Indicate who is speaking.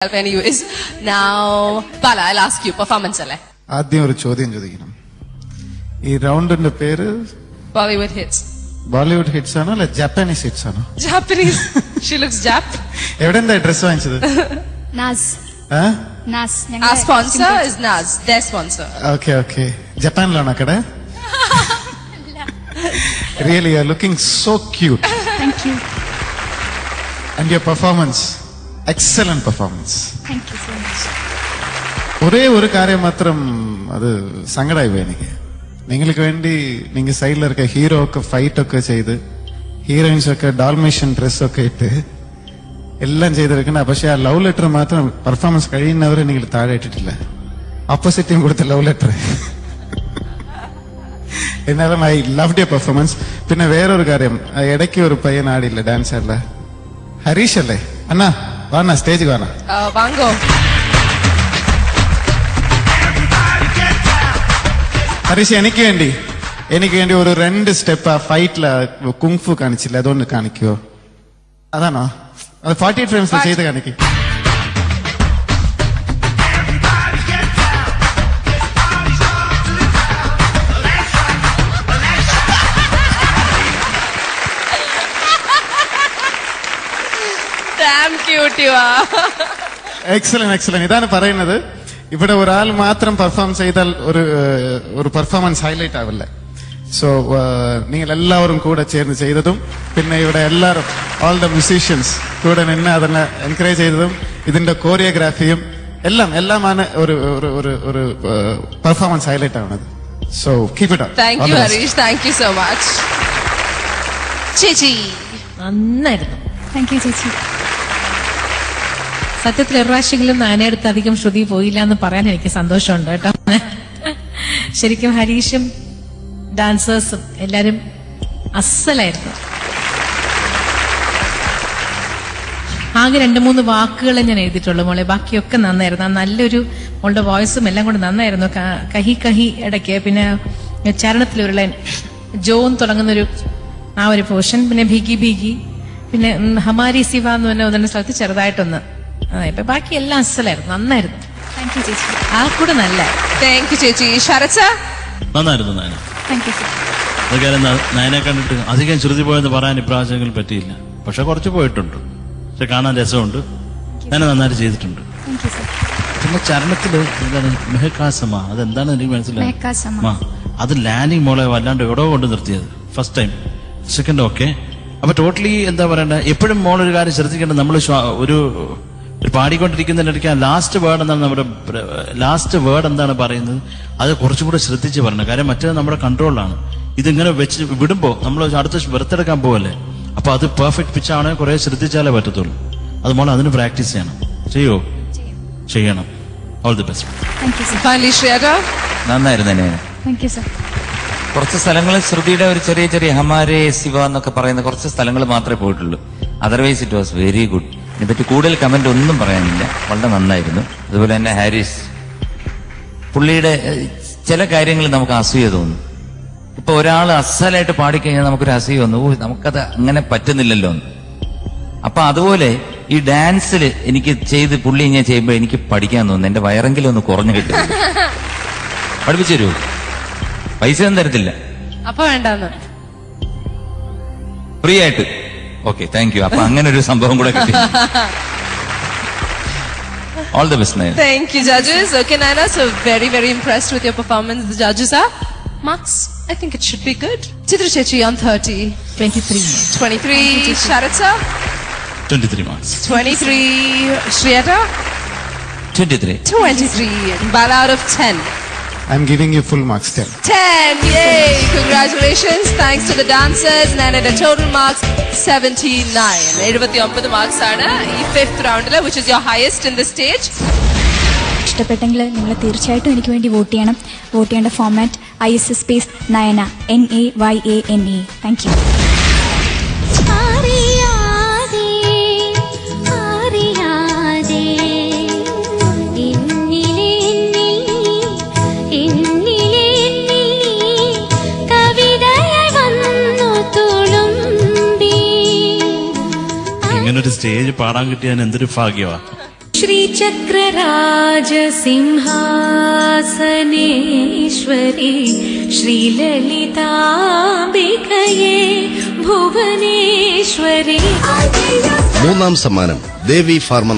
Speaker 1: Anyways, now Bala, I'll ask you performance alle.
Speaker 2: ആദ്യം ഒരു ചോദ്യം ചോദിക്കണം. ഈ റൗണ്ടിന്റെ പേര്
Speaker 1: Bollywood hits.
Speaker 2: ബോളിവുഡ് ഹിറ്റ്സ് ആണോ അല്ലെ ജാപ്പാനീസ് ഹിറ്റ്സ് ആണോ?
Speaker 1: Japanese. She looks Jap.
Speaker 2: എവിടെ എന്താ ഡ്രസ് വാങ്ങിച്ചത്?
Speaker 3: Naz. Naz.
Speaker 1: Our sponsor is Naz. Their sponsor.
Speaker 2: Okay okay. ജപ്പാനിലാണോ കട? Really, you are looking so cute.
Speaker 3: Thank you.
Speaker 2: And your performance, excellent performance.
Speaker 3: Thank you so much.
Speaker 2: ഒരേ ഒരു കാര്യം മാത്രം അത് സങ്കടമായി പോയി എനിക്ക്. നിങ്ങൾക്ക് വേണ്ടി നിങ്ങൾ സൈഡിലിറക്ക ഹീറോ ഒക്കെ ഫൈറ്റ് ഒക്കെ ചെയ്ത് ഹീറോയിൻസ് ഒക്കെ ഡാൽമേഷ്യൻ ഡ്രസ് ഒക്കെ ഇട്ട് എല്ലാം ചെയ്തെടുക്കണ. പക്ഷെ ആ ലവ് ലെറ്റർ മാത്രം പെർഫോമൻസ് കഴിയുന്നവരെ നിങ്ങൾ താഴെ ഇട്ടിട്ടില്ല. ഓപ്പോസിറ്റ് ടീം കൊടുത്ത ലവ് ലെറ്റർ. എന്നാലും ഐ ലവ്ഡ് യുവർ പെർഫോമൻസ്. പിന്നെ വേറൊരു കാര്യം, ഇടയ്ക്ക് ഒരു പയ്യൻ ആടില്ല ഡാൻസ് ആടില്ല, ഹരീഷ് അല്ലേ? അണ്ണാ വാണ സ്റ്റേജ് വാണ.
Speaker 1: Vango.
Speaker 2: ഹരീഷ് എനിക്ക് വേണ്ടി ഒരു 2 സ്റ്റെപ്പ് ആ ഫൈറ്റില് കുങ്ഫു കാണിച്ചില്ല, അതൊന്ന് കാണിക്കോ? അതാണോ അത് 48 ഫ്രെയിംസ് ചെയ്ത് കാണിക്കും.
Speaker 1: Damn cute you are.
Speaker 2: Excellent. ഇതാണ് പറയുന്നത്, ഇവിടെ ഒരാൾ മാത്രം പെർഫോം ചെയ്താൽ ഒരു പെർഫോമൻസ് ഹൈലൈറ്റ് ആവില്ല. സോ നിങ്ങൾ എല്ലാവരും കൂടെ ചേർന്ന് ചെയ്തതും പിന്നെ ഇവിടെ എല്ലാവരും ഓൾ ദ മ്യൂസീഷ്യൻസ് കൂടെ നിന്ന് അതിനെ എൻകറേജ് ചെയ്തതും ഇതിന്റെ കോറിയോഗ്രാഫിയും എല്ലാമാണ് ഒരു പെർഫോമൻസ് ഹൈലൈറ്റ് ആവുന്നത്. So keep it up.
Speaker 1: Thank you, Harish. Thank you so much. ചേച്ചി
Speaker 4: നന്നായിരുന്നു.
Speaker 3: Thank you, ചേച്ചി.
Speaker 4: സത്യത്തിൽ എറാശെങ്കിലും നാനടുത്ത് അധികം ശ്രുതി പോയില്ല എന്ന് പറയാൻ എനിക്ക് സന്തോഷമുണ്ട് കേട്ടോ. ശരിക്കും ഹരീഷും ഡാൻസേഴ്സും എല്ലാരും അസ്സലായിരുന്നു. ആകെ 2-3 വാക്കുകളെ ഞാൻ എഴുതിയിട്ടുള്ളൂ മോളെ, ബാക്കിയൊക്കെ നന്നായിരുന്നു. ആ നല്ലൊരു മോളുടെ വോയിസും എല്ലാം കൊണ്ട് നന്നായിരുന്നു. കഹി ഇടയ്ക്ക്, പിന്നെ ചരണത്തിലൊരു ലൈൻ ജോൻ തുടങ്ങുന്നൊരു ആ ഒരു പോർഷൻ, പിന്നെ ഭീഗി, പിന്നെ ഹമാരി സിവ എന്ന് പറഞ്ഞ സ്ഥലത്ത് ചെറുതായിട്ടൊന്ന് ഇപ്പൊ ബാക്കി എല്ലാം അസലായിരുന്നു, നന്നായിരുന്നു.
Speaker 3: Thank you, ചേച്ചി.
Speaker 4: ആ കൂടെ നല്ല.
Speaker 1: താങ്ക് യു ചേച്ചി. ശരച്ച
Speaker 5: നന്നായിരുന്നു നയന.
Speaker 3: Thank you, sir.
Speaker 5: അതുകാര്യം നയനെ കണ്ടിട്ട് അധികം ശ്രുതി പോയെന്ന് പറയാൻ ഇപ്രാവശ്യങ്ങളിൽ പറ്റിയില്ല, പക്ഷെ കുറച്ച് പോയിട്ടുണ്ട്. പക്ഷെ കാണാൻ രസമുണ്ട്, നയന നന്നായിട്ട് ചെയ്തിട്ടുണ്ട്.
Speaker 3: Thank you, sir.
Speaker 5: പിന്നെ ചരണത്തില് എന്താണ് മെഹക്കാസമ, അതെന്താണ് എനിക്ക് മനസ്സിലായി.
Speaker 3: മെഹക്കാസമ.
Speaker 5: അത് ലാൻഡിങ് മോളെ വല്ലാണ്ട് എവിടോ കൊണ്ട് നിർത്തിയത് ഫസ്റ്റ് ടൈം. Second okay. അപ്പൊ ടോട്ടലി എന്താ പറയണ്ട, എപ്പോഴും മോളൊരു കാര്യം ശ്രദ്ധിക്കേണ്ടത്, നമ്മൾ ഒരു പാടിക്കൊണ്ടിരിക്കുന്നതിനിടയ്ക്ക് ലാസ്റ്റ് വേർഡ് എന്താണ്, നമ്മുടെ ലാസ്റ്റ് വേർഡ് എന്താണ് പറയുന്നത്, അത് കുറച്ചും കൂടെ ശ്രദ്ധിച്ച് പറയണം. കാര്യം മറ്റേത് നമ്മുടെ കൺട്രോളിലാണ്. ഇതിങ്ങനെ വെച്ച് വിടുമ്പോൾ നമ്മൾ അടുത്ത വെറുത്തെടുക്കാൻ പോവല്ലേ, അപ്പൊ അത് പെർഫെക്റ്റ് പിച്ച് ആണെങ്കിൽ കുറെ ശ്രദ്ധിച്ചാലേ പറ്റത്തുള്ളൂ. അത് മോളെ അതിന് പ്രാക്ടീസ് ചെയ്യണം. ചെയ്യണം. All the best.
Speaker 3: Thank you, sir.
Speaker 1: Finally ശ്രീയട്ട.
Speaker 6: നന്നായിരുന്നു തന്നെ.
Speaker 3: Thank you, sir.
Speaker 6: കുറച്ച് സ്ഥലങ്ങളിൽ ശ്രുതിയുടെ ഒരു ചെറിയ ഹമാരെ ശിവ എന്നൊക്കെ പറയുന്ന കുറച്ച് സ്ഥലങ്ങൾ മാത്രമേ പോയിട്ടുള്ളൂ. Otherwise it was very good. ഇതിനെപ്പറ്റി കൂടുതൽ കമന്റ് ഒന്നും പറയാനില്ല, വളരെ നന്നായിരുന്നു. അതുപോലെ തന്നെ ഹാരിസ്, പുള്ളിയുടെ ചില കാര്യങ്ങൾ നമുക്ക് അസൂയ തോന്നും. ഇപ്പൊ ഒരാൾ അസലായിട്ട് പാടിക്കഴിഞ്ഞാൽ നമുക്കൊരു അസൂയ തോന്നും, നമുക്കത് അങ്ങനെ പറ്റുന്നില്ലല്ലോ എന്ന്. അപ്പൊ അതുപോലെ ഈ ഡാൻസിൽ എനിക്ക് പുള്ളി ഇങ്ങനെ ചെയ്യുമ്പോൾ എനിക്ക് പഠിക്കാൻ തോന്നുന്നു. എന്റെ വയറെങ്കിലും ഒന്ന് കുറഞ്ഞു കിട്ടും. പഠിപ്പിച്ചു തരുമോ? പൈസ ഒന്നും തരത്തില്ല,
Speaker 1: അപ്പൊ വേണ്ടെന്ന്
Speaker 6: ഫ്രീ ആയിട്ട്. Okay, thank you. അപ്പൊ അങ്ങനെ ഒരു സംഭവം കൂടെ കിട്ടി. All the best.
Speaker 1: Thank you, judges. Okay, Naina, so very impressed with your performance. The judges are marks. I think it should be good. Chitra Chechi on 30.
Speaker 4: 23.
Speaker 1: 23. Sharatsa.
Speaker 5: 23 marks.
Speaker 1: 23. Shriyata.
Speaker 6: 23.
Speaker 1: 23. Bala out of 10.
Speaker 2: I'm giving you full marks. 10.
Speaker 1: 10. Yay! Congratulations. Thanks to the dancers. And the total marks 79. 79 marks ആണ് ഈ 5th റൗണ്ടില്, which is your highest in the stage.
Speaker 3: ഇഷ്ടപ്പെട്ടെങ്കിൽ നിങ്ങൾ തീർച്ചയായിട്ടും എനിക്ക് വേണ്ടി vote ചെയ്യണം. Vote ചെയ്യേണ്ട format ISS space Nayana NAYANA. Thank you.
Speaker 5: ഇങ്ങനൊരു സ്റ്റേജ് പാടാൻ കിട്ടിയാൻ എന്തൊരു ഭാഗ്യമാണ്.
Speaker 7: श्रीचक्रराजसिंहासनेश्वरी श्रीललिताम्बिकये भुवनेश्वरी.
Speaker 8: 3ാം സമ്മാനം ദേവി ഫാർമ